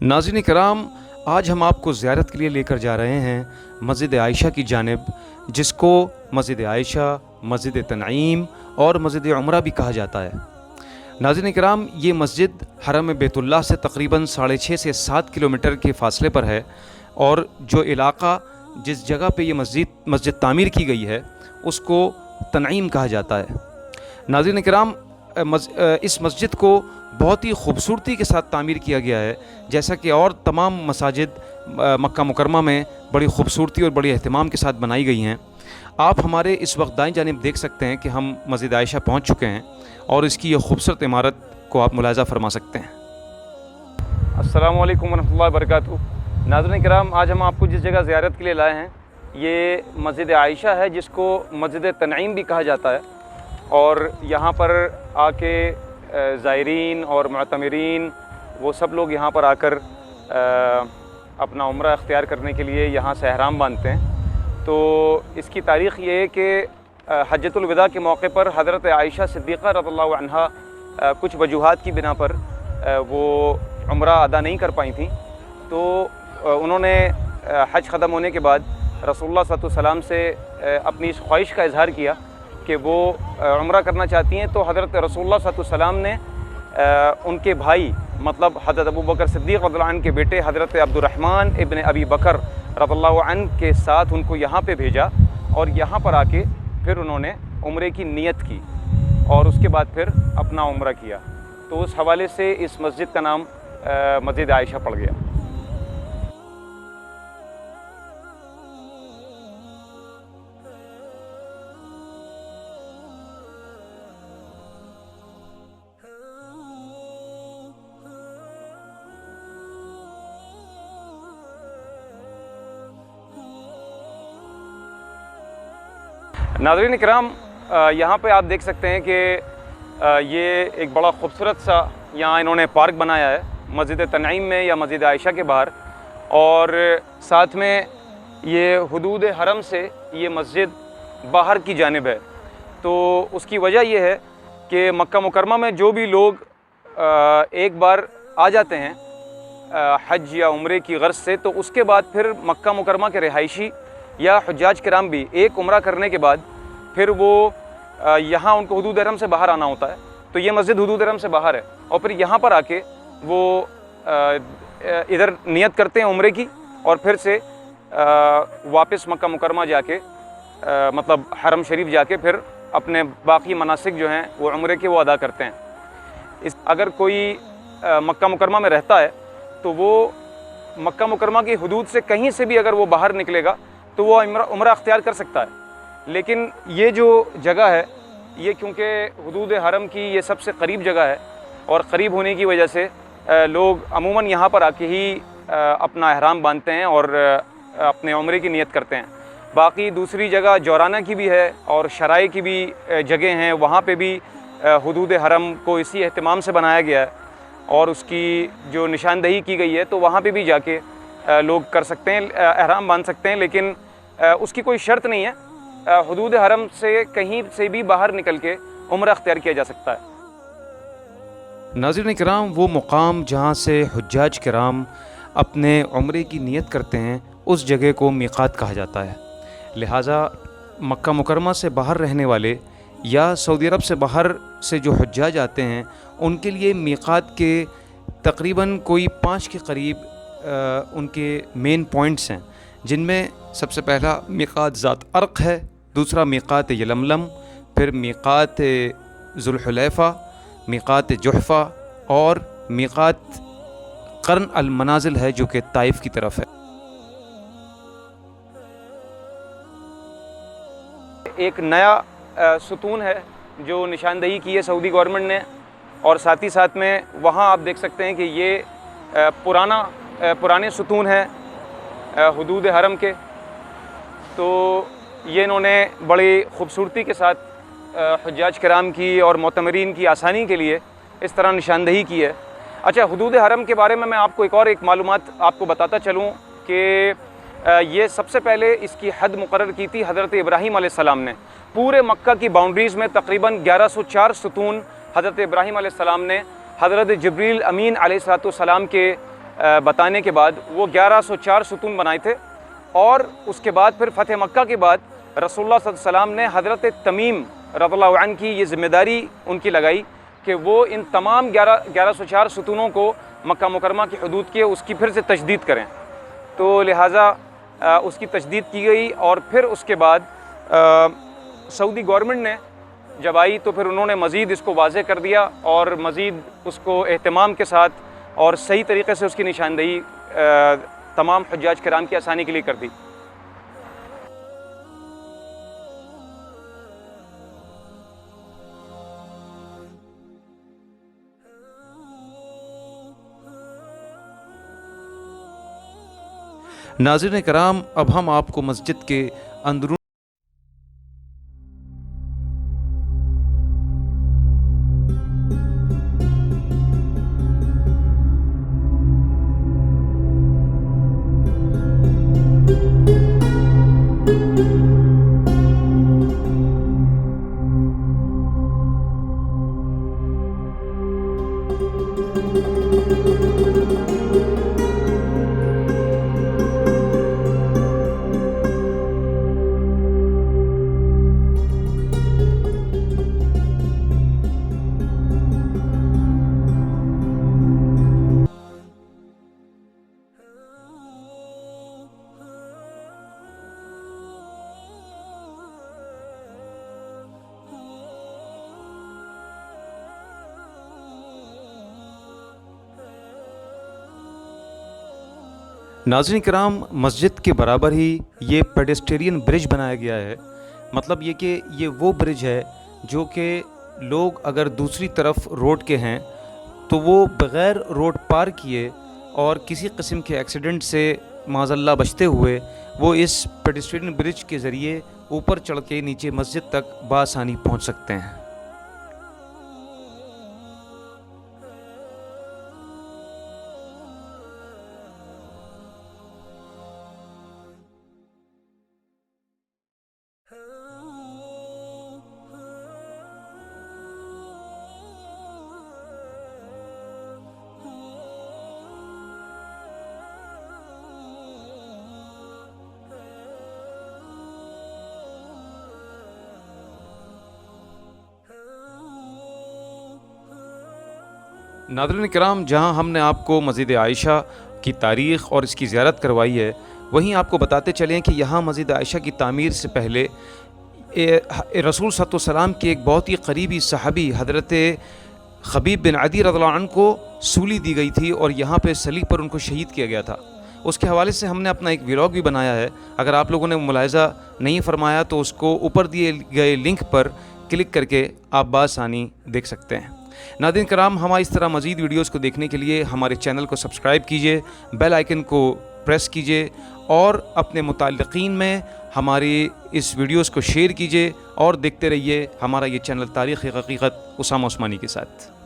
नाज़रीन कराम, आज हम आपको ज़ियारत के लिए लेकर जा रहे हैं मस्जिद आयशा की जानिब, जिसको मस्जिद आयशा, मस्जिद तनईम और मस्जिद उमरा भी कहा जाता है। नाज़रीन कराम, ये मस्जिद हरम बैतुल्लाह से तकरीबन 6.5 से 7 किलोमीटर के फ़ासले पर है, और जो इलाक़ा जिस जगह पे ये मस्जिद तामीर की गई है उसको तनईम कहा जाता है। नाज़रीन कराम, इस मस्जिद को बहुत ही खूबसूरती के साथ तामीर किया गया है, जैसा कि और तमाम मसाजिद मक्का मुकरमा में बड़ी खूबसूरती और बड़ी एहतमाम के साथ बनाई गई हैं। आप हमारे इस वक्त दाईं जानिब देख सकते हैं कि हम मस्जिद आयशा पहुंच चुके हैं और इसकी ये खूबसूरत इमारत को आप मुलाहिज़ा फरमा सकते हैं। अस्सलामु अलैकुम वरहमतुल्लाहि वबरकातुहू। नाज़रीन किराम, आज हम आपको जिस जगह ज़ियारत के लिए लाए हैं ये मस्जिद आयशा है, जिसको मस्जिद तनईम भी कहा जाता है। और यहाँ पर आके ज़ायरीन और मुअतमिरीन वो सब लोग यहाँ पर आकर अपना उम्रा इख्तियार करने के लिए यहाँ से एहराम बांधते हैं। तो इसकी तारीख़ ये है कि हज्जतुल विदा के मौके पर हज़रत आयशा सिद्दीक़ा रज़ियल्लाहु अन्हा कुछ वजूहात की बिना पर वो उम्रा अदा नहीं कर पाई थी। तो उन्होंने हज ख़त्म होने के बाद रसूलुल्लाह सल्लल्लाहु अलैहि वसल्लम से अपनी इस ख्वाहिश का इज़हार किया कि वो उम्रा करना चाहती हैं। तो हज़रत रसूलुल्लाह सल्लल्लाहु अलैहि वसल्लम ने उनके भाई मतलब हज़रत अबू बकर सिद्दीक़ रज़ियल्लाहु अन्हु के बेटे हज़रत अब्दुर्रहमान इब्न अबी बकर रज़ियल्लाहु अन्हु के साथ उनको यहाँ पे भेजा, और यहाँ पर आके फिर उन्होंने उम्रे की नीयत की और उसके बाद फिर अपना उम्रा किया। तो उस हवाले से इस मस्जिद का नाम मस्जिद आयशा पड़ गया। नाज़रीन किराम, यहाँ पे आप देख सकते हैं कि ये एक बड़ा ख़ूबसूरत सा यहाँ इन्होंने पार्क बनाया है मस्जिद तनईम में या मस्जिद आयशा के बाहर, और साथ में ये हुदूद हरम से ये मस्जिद बाहर की जानिब है। तो उसकी वजह ये है कि मक्का मुकरमा में जो भी लोग एक बार आ जाते हैं हज या उम्रे की गर्ज से, तो उसके बाद फिर मक्का मुकरमा के रिहायशी या हुज्जाज किराम भी एक उम्रा करने के बाद फिर वो यहाँ उनको हुदूद हरम से बाहर आना होता है। तो ये मस्जिद हुदूद हरम से बाहर है, और फिर यहाँ पर आके वो इधर नियत करते हैं उम्रे की, और फिर से वापस मक्का मुकरमा जाके मतलब हरम शरीफ जाके फिर अपने बाकी मनासिक जो हैं वो उम्रे के वो अदा करते हैं। अगर कोई मक्का मुकरमा में रहता है तो वो मक्का मुकरमा की हुदूद से कहीं से भी अगर वो बाहर निकलेगा तो वो उम्रा अख्तियार कर सकता है। लेकिन ये जो जगह है ये क्योंकि हुदूद हरम की ये सबसे करीब जगह है, और क़रीब होने की वजह से लोग अमूमन यहाँ पर आके ही अपना एहराम बांधते हैं और अपने उम्रे की नियत करते हैं। बाकी दूसरी जगह जौराना की भी है और शराय की भी जगह हैं, वहाँ पे भी हुदूद हरम को इसी एहतमाम से बनाया गया है और उसकी जो निशानदही की गई है, तो वहाँ पे भी जाके लोग कर सकते हैं, एहराम बांध सकते हैं। लेकिन उसकी कोई शर्त नहीं है, हुदूद हरम से कहीं से भी बाहर निकल के उम्रा अख्तियार किया जा सकता है। नाज़रीन किराम, वो मुकाम जहाँ से हुज्जाज किराम अपने उम्रे की नियत करते हैं उस जगह को मीक़ात कहा जाता है। लिहाजा मक्का मुकरमा से बाहर रहने वाले या सऊदी अरब से बाहर से जो हुज्जाज आते हैं उनके लिए मीक़ात के तकरीबन कोई 5 के करीब उनके मेन पॉइंट्स हैं, जिनमें सबसे पहला मीक़ात ज़ात अर्क़ है, दूसरा मीक़ात यलमलम, फिर मीक़ात ज़ुल्हुलैफ़ा, मीक़ात जुहफ़ा और मीक़ात क़र्न अल मनाज़िल है जो कि ताइफ़ की तरफ है। एक नया सुतून है जो निशानदही की है सऊदी गवर्नमेंट ने, और साथ ही साथ में वहाँ आप देख सकते हैं कि ये पुराने सुतून हैं हुदूद हरम के। तो ये इन्होंने बड़ी ख़ूबसूरती के साथ हुज्जाज किराम की और मुअतमिरीन की आसानी के लिए इस तरह निशानदही की है। अच्छा, हुदूद हरम के बारे में मैं आपको एक मालूमात आपको बताता चलूँ कि ये सबसे पहले इसकी हद मुकर्रर की थी हज़रत इब्राहीम अलैहिस्सलाम ने। पूरे मक्का की बाउंड्रीज़ में तकरीबन 1104 सुतून हज़रत इब्राहीम अलैहिस्सलाम ने हज़रत जिब्रील अमीन अलैहिस्सलाम के بتانے کے بعد وہ 1104 ستون بنائے تھے، اور اس کے بعد پھر فتح مکہ کے بعد رسول اللہ صلی اللہ علیہ وسلم نے حضرت تمیم رضی اللہ عنہ کی یہ ذمہ داری ان کی لگائی کہ وہ ان تمام 1104 ستونوں کو مکہ مکرمہ کی حدود کے اس کی پھر سے تجدید کریں۔ تو لہٰذا اس کی تجدید کی گئی، اور پھر اس کے بعد سعودی گورنمنٹ نے جب آئی تو پھر انہوں نے مزید اس کو واضح کر دیا، اور مزید اس کو اہتمام کے ساتھ اور صحیح طریقے سے اس کی نشاندہی تمام حجاج کرام کی آسانی کے لیے کر دی۔ ناظرین کرام، اب ہم آپ کو مسجد کے اندرون ناظرین کرام، مسجد کے برابر ہی یہ پیڈسٹرین برج بنایا گیا ہے۔ مطلب یہ کہ یہ وہ برج ہے جو کہ لوگ اگر دوسری طرف روڈ کے ہیں تو وہ بغیر روڈ پار کیے اور کسی قسم کے ایکسیڈنٹ سے معاذ اللہ بچتے ہوئے وہ اس پیڈسٹرین برج کے ذریعے اوپر چڑھ کے نیچے مسجد تک بآسانی پہنچ سکتے ہیں۔ ناظرین کرام، جہاں ہم نے آپ کو مسجد عائشہ کی تاریخ اور اس کی زیارت کروائی ہے، وہیں آپ کو بتاتے چلیں کہ یہاں مسجد عائشہ کی تعمیر سے پہلے رسول صلی اللہ علیہ وسلم کے ایک بہت ہی قریبی صحابی حضرت خبیب بن عدی رضی اللہ عنہ کو سولی دی گئی تھی، اور یہاں پہ صلیب پر ان کو شہید کیا گیا تھا۔ اس کے حوالے سے ہم نے اپنا ایک ولاگ بھی بنایا ہے، اگر آپ لوگوں نے ملاحظہ نہیں فرمایا تو اس کو اوپر دیے گئے لنک پر کلک کر کے آپ بآسانی دیکھ سکتے ہیں۔ ناظرین کرام، ہمارے اس طرح مزید ویڈیوز کو دیکھنے کے لیے ہمارے چینل کو سبسکرائب کیجئے، بیل آئیکن کو پریس کیجئے، اور اپنے متعلقین میں ہماری اس ویڈیوز کو شیئر کیجئے، اور دیکھتے رہیے ہمارا یہ چینل تاریخ حقیقت اسامہ عثمانی کے ساتھ۔